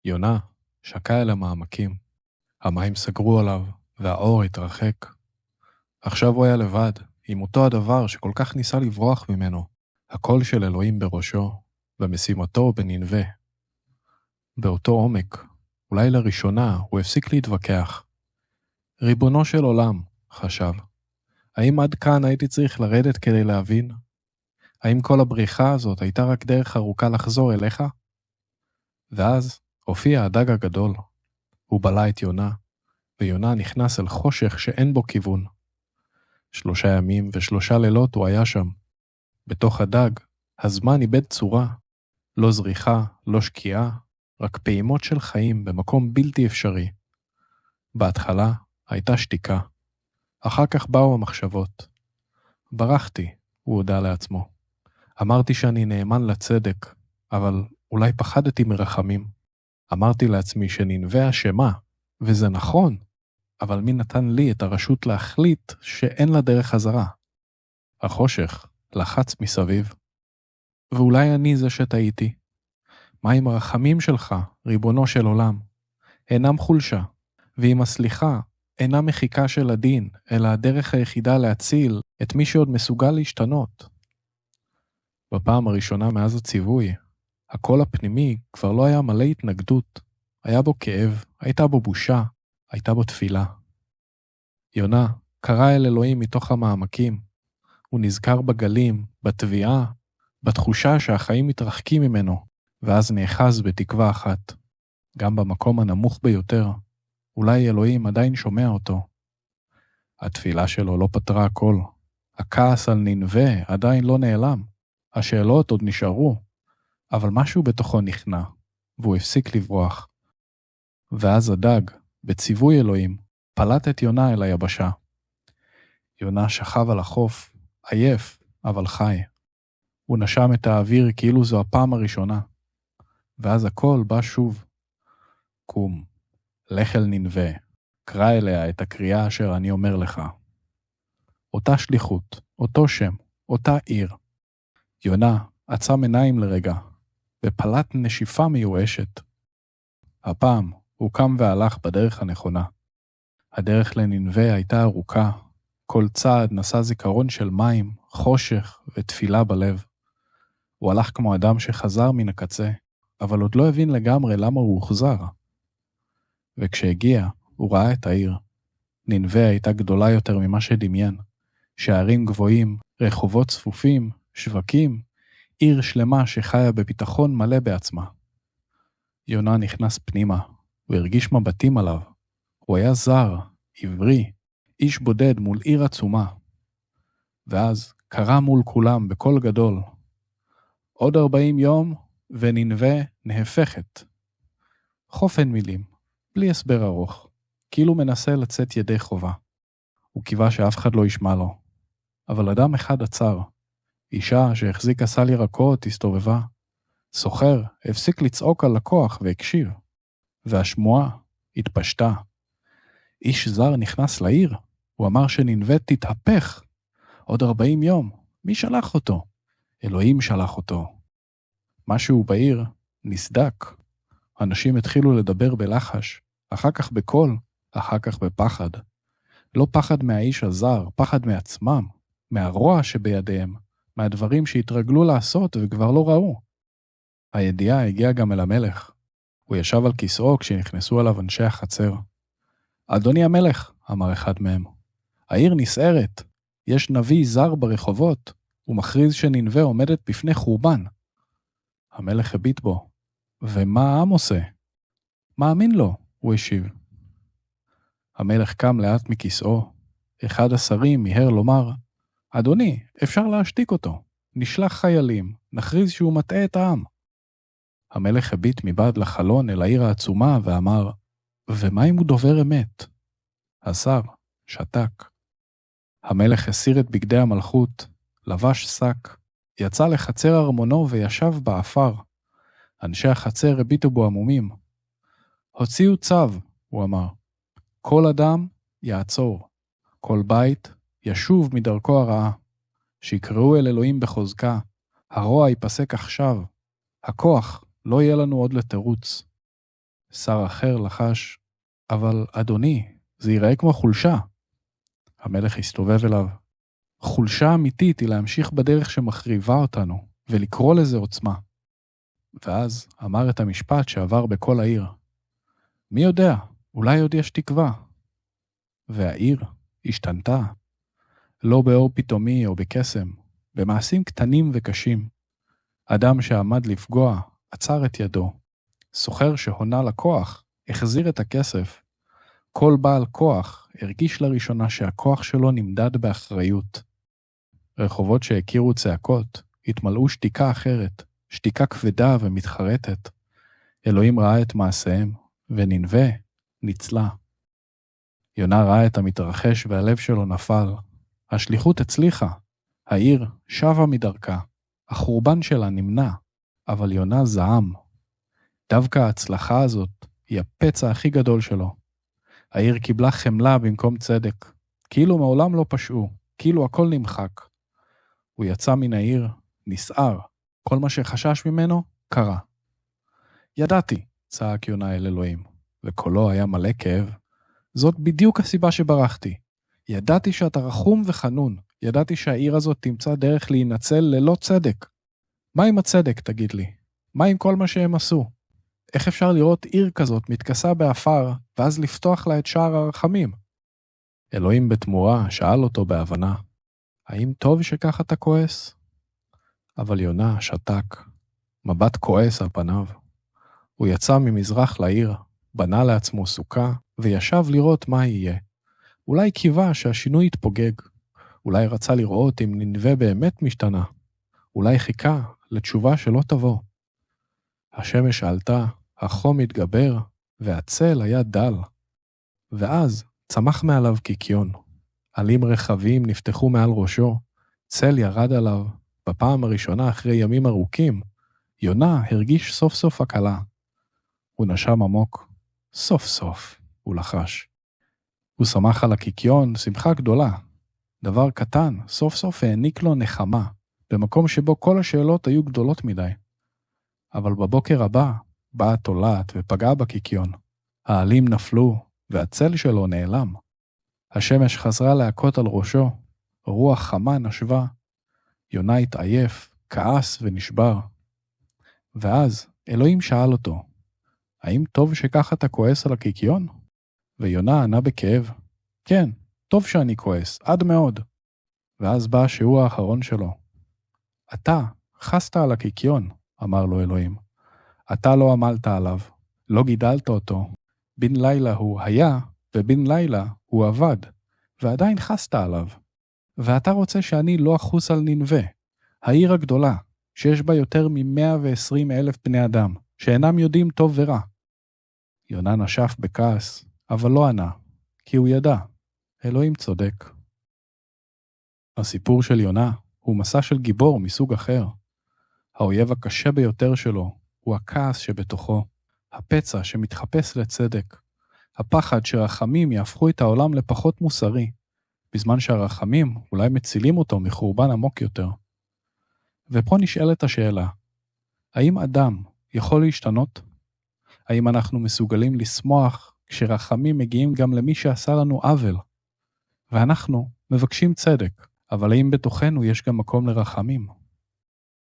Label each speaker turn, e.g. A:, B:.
A: יונה שקע אל המעמקים. המים סגרו עליו, והאור התרחק. עכשיו הוא היה לבד, עם אותו הדבר שכל כך ניסה לברוח ממנו, הקול של אלוהים בראשו, במשימתו בננבה. באותו עומק, אולי לראשונה, הוא הפסיק להתווכח. ריבונו של עולם, חשב. האם עד כאן הייתי צריך לרדת כדי להבין? האם כל הבריחה הזאת הייתה רק דרך ארוכה לחזור אליך? ואז הופיע הדג הגדול. הוא בלע את יונה, ויונה נכנס אל חושך שאין בו כיוון. 3 ימים ו3 לילות הוא היה שם. בתוך הדג, הזמן איבד צורה. לא זריחה, לא שקיעה, רק פעימות של חיים במקום בלתי אפשרי. בהתחלה הייתה שתיקה. אחר כך באו המחשבות. ברחתי, הוא הודע לעצמו. אמרתי שאני נאמן לצדק, אבל אולי פחדתי מרחמים. אמרתי לעצמי שננבה אשמה, וזה נכון, אבל מי נתן לי את הרשות להחליט שאין לה דרך חזרה? החושך לחץ מסביב. ואולי אני זה שטעיתי. מה עם הרחמים שלך, ריבונו של עולם? אינם חולשה, ועם הסליחה אינה מחיקה של הדין, אלא הדרך היחידה להציל את מי שעוד מסוגל להשתנות. בפעם הראשונה מאז הציווי, הקול הפנימי כבר לא היה מלא התנגדות. היה בו כאב, הייתה בו בושה, הייתה בו תפילה. יונה קרא אל אלוהים מתוך המעמקים. הוא נזכר בגלים, בתביעה, בתחושה שהחיים מתרחקים ממנו, ואז נאחז בתקווה אחת. גם במקום הנמוך ביותר, אולי אלוהים עדיין שומע אותו. התפילה שלו לא פתרה הכל. הכעס על ננבה עדיין לא נעלם. השאלות עוד נשארו, אבל משהו בתוכו נכנע, והוא הפסיק לברוח. ואז הדג, בציווי אלוהים, פלט את יונה אל היבשה. יונה שכב על החוף, עייף, אבל חי. הוא נשם את האוויר כאילו זו הפעם הראשונה. ואז הכל בא שוב. קום, לך אל ננבה, קרא אליה את הקריאה אשר אני אומר לך. אותה שליחות, אותו שם, אותה עיר. יונה עצם עיניים לרגע, ופלט נשיפה מיואשת. הפעם הוא קם והלך בדרך הנכונה. הדרך לננבה הייתה ארוכה, כל צעד נשא זיכרון של מים, חושך ותפילה בלב. הוא הלך כמו אדם שחזר מן הקצה, אבל עוד לא הבין לגמרי למה הוא הוחזר. וכשהגיע, הוא ראה את העיר. ננבה הייתה גדולה יותר ממה שדמיין. שערים גבוהים, רחובות צפופים, שווקים, עיר שלמה שחיה בביטחון מלא בעצמה. יונה נכנס פנימה, והרגיש מבטים עליו. הוא היה זר, עברי, איש בודד מול עיר עצומה. ואז קרא מול כולם בקול גדול. עוד 40 יום וננבה נהפכת. חופן מילים, בלי הסבר ארוך, כאילו מנסה לצאת ידי חובה. הוא קיווה שאף אחד לא ישמע לו. אבל אדם אחד עצר. אישה שהחזיקה סל ירקות הסתובבה. סוחר הפסיק לצעוק על לקוח והקשיב. והשמועה התפשטה. איש זר נכנס לעיר. הוא אמר שננבה תתהפך. עוד 40 יום. מי שלח אותו? אלוהים שלח אותו. משהו בעיר נסדק. אנשים התחילו לדבר בלחש. אחר כך בקול, אחר כך בפחד. לא פחד מהאיש הזר, פחד מעצמם, מהרוע שבידיהם, מהדברים שהתרגלו לעשות וכבר לא ראו. הידיעה הגיעה גם אל המלך. הוא ישב על כיסאו כשנכנסו עליו אנשי החצר. אדוני המלך, אמר אחד מהם, העיר נסערת, יש נביא זר ברחובות, הוא מכריז שננבה עומדת בפני חורבן. המלך הביט בו, ומה העם עושה? מאמין לו, הוא השיב. המלך קם לאט מכיסאו. אחד השרים מיהר לומר, אדוני, אפשר להשתיק אותו. נשלח חיילים, נכריז שהוא מטעה את העם. המלך הביט מבעד לחלון אל העיר העצומה ואמר, ומה אם הוא דובר אמת? השר שתק. המלך הסיר את בגדי המלכות, לבש שק, יצא לחצר ארמונו וישב באפר. אנשי החצר הביטו בו עמומים. הוציאו צו, הוא אמר. כל אדם יעצור, כל בית ישוב מדרכו הרעה, שיקראו אל אלוהים בחוזקה, הרוע ייפסק עכשיו, הכוח לא יהיה לנו עוד לתירוץ. שר אחר לחש, אבל אדוני, זה ייראה כמו חולשה. המלך הסתובב אליו. חולשה אמיתית היא להמשיך בדרך שמחריבה אותנו, ולקרוא לזה עוצמה. ואז אמר את המשפט שעבר בכל העיר. מי יודע, אולי עוד יש תקווה. והעיר השתנתה. לא באור פתאומי או בקסם, במעשים קטנים וקשים. אדם שעמד לפגוע, עצר את ידו. סוחר שהונה לקוח, החזיר את הכסף. כל בעל כוח הרגיש לראשונה שהכוח שלו נמדד באחריות. רחובות שהכירו צעקות, התמלאו שתיקה אחרת, שתיקה כבדה ומתחרטת. אלוהים ראה את מעשיהם, וננבה ניצלה. יונה ראה את המתרחש והלב שלו נפל. השליחות הצליחה. העיר שבה מדרכה. החורבן שלה נמנע, אבל יונה זעם. דווקא ההצלחה הזאת היא הפצע הכי גדול שלו. העיר קיבלה חמלה במקום צדק. כאילו מעולם לא פשעו, כאילו הכל נמחק. הוא יצא מן העיר, נסער. כל מה שחשש ממנו קרה. ידעתי, צעק יונה אל אלוהים, וקולו היה מלא כאב. זאת בדיוק הסיבה שברחתי. ידעתי שאתה רחום וחנון. ידעתי שהעיר הזאת תמצא דרך להינצל ללא צדק. מה עם הצדק, תגיד לי? מה עם כל מה שהם עשו? איך אפשר לראות עיר כזאת מתכסה באפר, ואז לפתוח לה את שער הרחמים? אלוהים בתמורה שאל אותו בהבנה, האם טוב שכך אתה כועס? אבל יונה שתק, מבט כועס על פניו. הוא יצא ממזרח לעיר, בנה לעצמו סוכה, וישב לראות מה יהיה. אולי קיווה שהשינוי יתפוגג. אולי רצה לראות אם ננבה באמת משתנה. אולי חיכה לתשובה שלא תבוא. השמש עלתה, החום התגבר, והצל היה דל. ואז צמח מעליו קיקיון. עלים רחבים נפתחו מעל ראשו, צל ירד עליו. בפעם הראשונה אחרי ימים ארוכים, יונה הרגיש סוף סוף הקלה. הוא נשם עמוק. סוף סוף, הוא לחש. הוא שמח על הקיקיון, שמחה גדולה. דבר קטן, סוף סוף העניק לו נחמה, במקום שבו כל השאלות היו גדולות מדי. אבל בבוקר הבא, באה התולעת ופגעה בקיקיון. העלים נפלו, והצל שלו נעלם. השמש חזרה להכות על ראשו, רוח חמה נשבה. יונה התעייף, כעס ונשבר. ואז אלוהים שאל אותו, האם טוב שכך אתה כועס על הקיקיון? ויונה ענה בכאב, כן, טוב שאני כועס, עד מאוד. ואז בא השיעור האחרון שלו. אתה חסת על הקיקיון, אמר לו אלוהים. אתה לא עמלת עליו, לא גידלת אותו. בן לילה הוא היה, ובן לילה הוא עבד, ועדיין חסת עליו. ואתה רוצה שאני לא אחוס על ננבה, העיר הגדולה, שיש בה יותר מ120,000 בני אדם, שאינם יודעים טוב ורע. יונה נשף בכעס, אבל לא ענה, כי הוא ידע, אלוהים צודק. הסיפור של יונה הוא מסע של גיבור מסוג אחר. האויב הקשה ביותר שלו הוא הכעס שבתוכו, הפצע שמתחפש לצדק, הפחד שרחמים יהפכו את העולם לפחות מוסרי, בזמן שהרחמים אולי מצילים אותו מחורבן עמוק יותר. ופה נשאלת השאלה, האם אדם יכול להשתנות? האם אנחנו מסוגלים לשמוח כשרחמים מגיעים גם למי שעשה לנו עוול? ואנחנו מבקשים צדק, אבל האם בתוכנו יש גם מקום לרחמים?